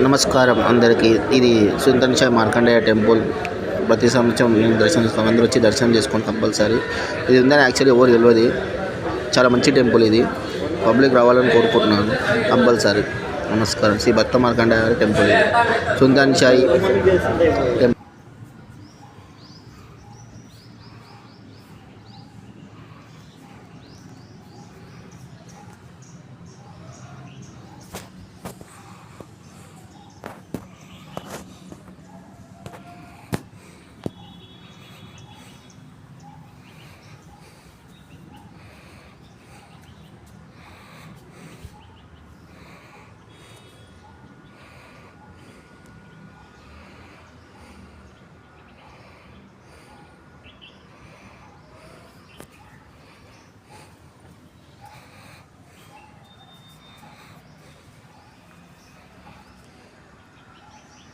నమస్కారం అందరికీ. ఇది సుందన్ షాయ్ మార్కండేయ టెంపుల్. ప్రతి సంవత్సరం మేము దర్శనం అందరూ వచ్చి దర్శనం చేసుకోండి కంపల్సరీ. ఇది ఉందని యాక్చువల్లీ ఎవరు తెలియదు. చాలా మంచి టెంపుల్ ఇది. పబ్లిక్ రావాలని కోరుకుంటున్నాను కంపల్సరీ. నమస్కారం. శ్రీ భక్త మార్కండేయ టెంపుల్ ఇది. సుందన్ షాయ్ టెంపుల్.